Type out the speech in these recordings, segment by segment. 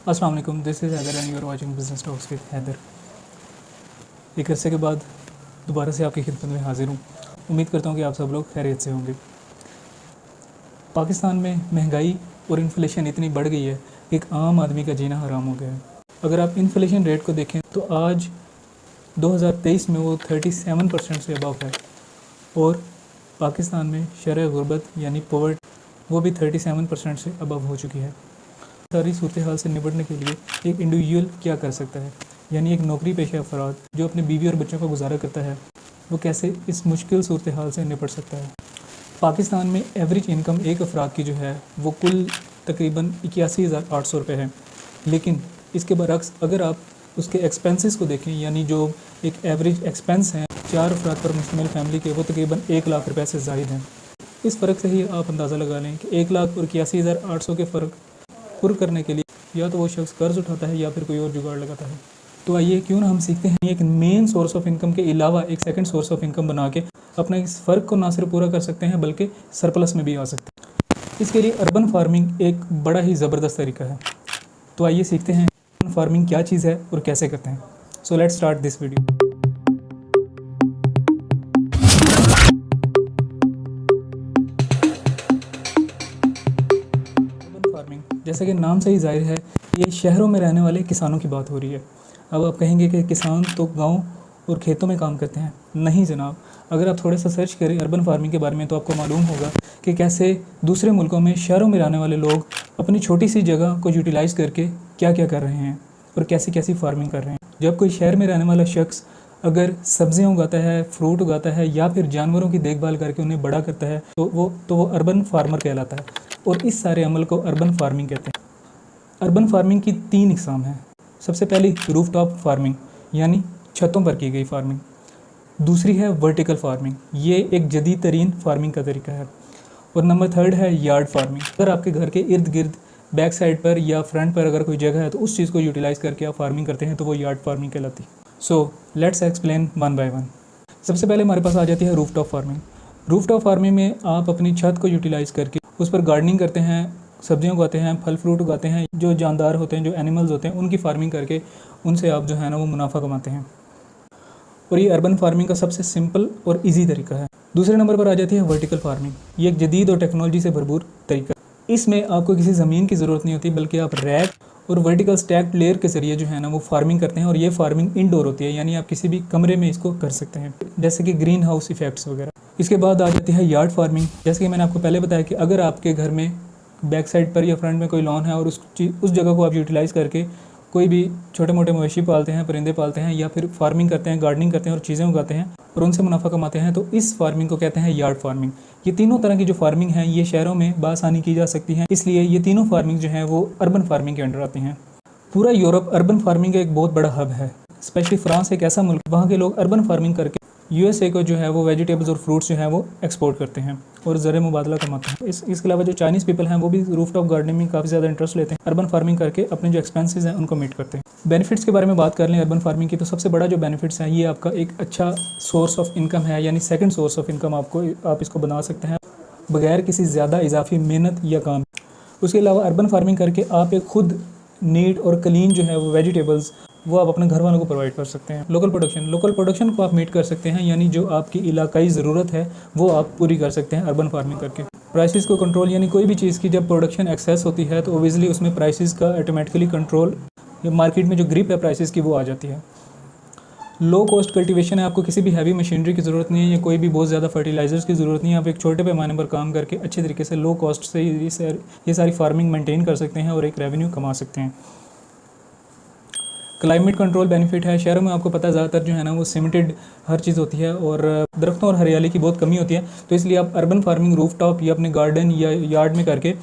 अस्सलाम वालेकुम, this is Haider and you are watching business talks with Haider. एक अरसे के बाद दोबारा से आपकी खिदमत में हाजिर हूँ। उम्मीद करता हूँ कि आप सब लोग खैरियत से होंगे। पाकिस्तान में महंगाई और इन्फ्लेशन इतनी बढ़ गई है कि एक आम आदमी का जीना हराम हो गया है। अगर आप इन्फ्लेशन रेट को देखें तो आज 2023 में वो 37% से अबव है और पाकिस्तान में शरह गुर्बत यानी पॉवर्टी वो भी 37% से अबव हो चुकी है। सारी सूरत हाल से निपटने के लिए एक इंडिविजुअल क्या कर सकता है, यानी एक नौकरी पेशा अफराद जो अपने बीवी और बच्चों का गुजारा करता है, वो कैसे इस मुश्किल सूरत हाल से निपट सकता है। पाकिस्तान में एवरेज इनकम एक अफराद की जो है वो कुल तकरीबन 81,800 रुपये है, लेकिन इसके बरक्स अगर आप उसके एक्सपेंसेस को देखें, यानी जो एक एवरेज एक्सपेंस हैं 4 अफराद पर मुश्तमिल फैमिली के, वो तकरीबन 1 लाख रुपये से ज़ायद हैं। इस फ़र्क से ही आप अंदाज़ा लगा लें कि 1 लाख और 81,800 के फ़र्क पुर करने के लिए या तो वो शख्स कर्ज उठाता है या फिर कोई और जुगाड़ लगाता है। तो आइए क्यों ना हम सीखते हैं एक मेन सोर्स ऑफ इनकम के अलावा एक सेकंड सोर्स ऑफ इनकम बना के अपना इस फ़र्क को ना सिर्फ पूरा कर सकते हैं बल्कि सरप्लस में भी आ सकते हैं। इसके लिए अर्बन फार्मिंग एक बड़ा ही ज़बरदस्त तरीका है। तो आइए सीखते हैं अर्बन फार्मिंग क्या चीज़ है और कैसे करते हैं। So let's start this video. जैसा कि नाम से ही जाहिर है, ये शहरों में रहने वाले किसानों की बात हो रही है। अब आप कहेंगे कि किसान तो गांव और खेतों में काम करते हैं। नहीं जनाब, अगर आप थोड़ा सा सर्च करें अर्बन फार्मिंग के बारे में तो आपको मालूम होगा कि कैसे दूसरे मुल्कों में शहरों में रहने वाले लोग अपनी छोटी सी जगह को यूटिलाइज़ करके क्या क्या कर रहे हैं और कैसी कैसी फार्मिंग कर रहे हैं। जब कोई शहर में रहने वाला शख्स अगर सब्जियां उगाता है, फ्रूट उगाता है या फिर जानवरों की देखभाल करके उन्हें बड़ा करता है तो वो अर्बन फार्मर कहलाता है और इस सारे अमल को अर्बन फार्मिंग कहते हैं। अर्बन फार्मिंग की 3 इकसाम हैं। सबसे पहली रूफटॉप फार्मिंग यानी छतों पर की गई फार्मिंग। दूसरी है वर्टिकल फार्मिंग, ये एक जदीद तरीन फार्मिंग का तरीका है। और नंबर 3 है यार्ड फार्मिंग। अगर आपके घर के इर्द गिर्द बैक साइड पर या फ्रंट पर अगर कोई जगह है तो उस चीज़ को यूटिलाइज़ करके आप फार्मिंग करते हैं तो वो यार्ड फार्मिंग कहलाती है। So let's explain one by one. सबसे पहले हमारे पास आ जाती है रूफटॉप फार्मिंग। रूफटॉप फार्मिंग में आप अपनी छत को यूटिलाइज़ करके उस पर गार्डनिंग करते हैं, सब्जियां उगाते हैं, फल फ्रूट उगाते हैं, जो जानदार होते हैं, जो एनिमल्स होते हैं, उनकी फार्मिंग करके उनसे आप जो है ना वो मुनाफा कमाते हैं। और ये अर्बन फार्मिंग का सबसे सिंपल और इजी तरीका है। दूसरे नंबर पर आ जाती है वर्टिकल फार्मिंग। ये एक जदीद और टेक्नोलॉजी से भरपूर तरीका। इसमें आपको किसी ज़मीन की ज़रूरत नहीं होती बल्कि आप रैक और वर्टिकल स्टैक्ड लेयर के ज़रिए जो है ना वो फार्मिंग करते हैं। और ये फार्मिंग इंडोर होती है, यानी आप किसी भी कमरे में इसको कर सकते हैं, जैसे कि ग्रीन हाउस इफेक्ट्स वगैरह। इसके बाद आ जाती है यार्ड फार्मिंग। जैसे कि मैंने आपको पहले बताया कि अगर आपके घर में बैक साइड पर या फ्रंट में कोई लॉन है और उस जगह को आप यूटिलाइज़ करके कोई भी छोटे मोटे मवेशी पालते हैं, परिंदे पालते हैं या फिर फार्मिंग करते हैं, गार्डनिंग करते हैं और चीज़ें उगाते हैं और उनसे मुनाफा कमाते हैं, तो इस फार्मिंग को कहते हैं यार्ड फार्मिंग। ये तीनों तरह की जो फार्मिंग है ये शहरों में बासानी की जा सकती हैं, इसलिए ये तीनों फार्मिंग जो है वो अर्बन फार्मिंग के अंडर आती हैं। पूरा यूरोप अर्बन फार्मिंग का एक बहुत बड़ा हब है। स्पेशली फ्रांस एक ऐसा मुल्क, वहाँ के लोग अर्बन फार्मिंग करके यूएसए को जो है वो वेजिटेबल्स और फ्रूट्स जो है वो एक्सपोर्ट करते हैं और ज़र मुबादला कमाते हैं। इसके अलावा जो चाइनीज़ पीपल हैं वो भी रूफटॉप गार्डनिंग में काफ़ी ज़्यादा इंटरेस्ट लेते हैं। अर्बन फार्मिंग करके अपने जो एक्सपेंसेस हैं उनको मीट करते हैं। बेनिफिट्स के बारे में बात कर लें अर्बन फार्मिंग की, तो सबसे बड़ा जो बेनिफिट्स है ये आपका एक अच्छा सोर्स ऑफ इनकम है, यानी सेकंड सोर्स ऑफ इनकम आप इसको बना सकते हैं बगैर किसी ज़्यादा इजाफी मेहनत या काम। उसके अलावा अर्बन फार्मिंग करके आप एक खुद नीट और क्लीन जो है वो वेजिटेबल्स वो आप अपने घर वालों को प्रोवाइड कर सकते हैं। लोकल प्रोडक्शन को आप मीट कर सकते हैं, यानी जो आपकी इलाकाई ज़रूरत है वो आप पूरी कर सकते हैं अर्बन फार्मिंग करके। प्राइसेस को कंट्रोल, यानी कोई भी चीज़ की जब प्रोडक्शन एक्सेस होती है तो ओबियसली उसमें प्राइसेस का ऑटोमेटिकली कंट्रोल, मार्केट में जो ग्रिप है प्राइसेस की वो आ जाती है। लो कॉस्ट कल्टीवेशन है, आपको किसी भी हैवी मशीनरी की ज़रूरत नहीं है या कोई भी बहुत ज़्यादा फर्टिलाइजर्स की ज़रूरत नहीं है। आप एक छोटे पैमाने पर काम करके अच्छे तरीके से लो कॉस्ट से ये सारी फार्मिंग मेंटेन कर सकते हैं और एक रेवेन्यू कमा सकते हैं। क्लाइमेट कंट्रोल बेनिफिट है। शहरों में आपको पता है ज़्यादातर जो है ना वो सीमेंटेड हर चीज़ होती है और दरख्तों और हरियाली की बहुत कमी होती है, तो इसलिए आप अर्बन फार्मिंग रूफटॉप या अपने गार्डन या यार्ड में करके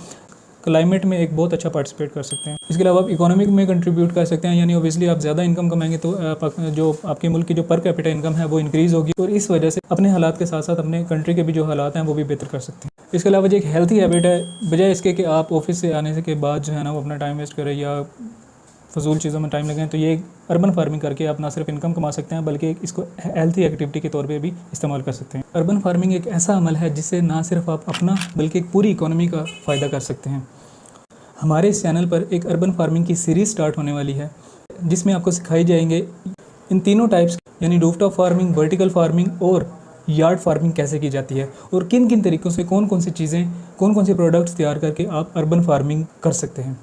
क्लाइमेट में एक बहुत अच्छा पार्टिसिपेट कर सकते हैं। इसके अलावा आप इकोनॉमिक में कंट्रीब्यूट कर सकते हैं, यानी ओबियसली आप ज़्यादा इनकम कमाएंगे तो जो आपके मुल्क की जो पर कैपिटा इनकम है वो इंक्रीज़ होगी और इस वजह से अपने हालात के साथ साथ अपने कंट्री के भी जो हालात हैं वो भी बेहतर कर सकते हैं। इसके अलावा जो एक हेल्थी हैबिट है, बजाय इसके कि आप ऑफिस से आने के बाद जो है ना वो अपना टाइम वेस्ट करें या फजूल चीज़ों में टाइम लगाएं, तो ये अर्बन फार्मिंग करके आप ना सिर्फ इनकम कमा सकते हैं बल्कि इसको हेल्थी एक्टिविटी के तौर पे भी इस्तेमाल कर सकते हैं। अर्बन फार्मिंग एक ऐसा अमल है जिससे ना सिर्फ आप अपना बल्कि एक पूरी इकोनॉमी का फ़ायदा कर सकते हैं। हमारे इस चैनल पर एक अर्बन फार्मिंग की सीरीज़ स्टार्ट होने वाली है, जिसमें आपको सिखाई जाएंगे इन तीनों टाइप्स यानी रूफटॉप फार्मिंग, वर्टिकल फार्मिंग और यार्ड फार्मिंग कैसे की जाती है और किन किन तरीक़ों से कौन कौन सी चीज़ें, कौन कौन से प्रोडक्ट्स तैयार करके आप अर्बन फार्मिंग कर सकते हैं।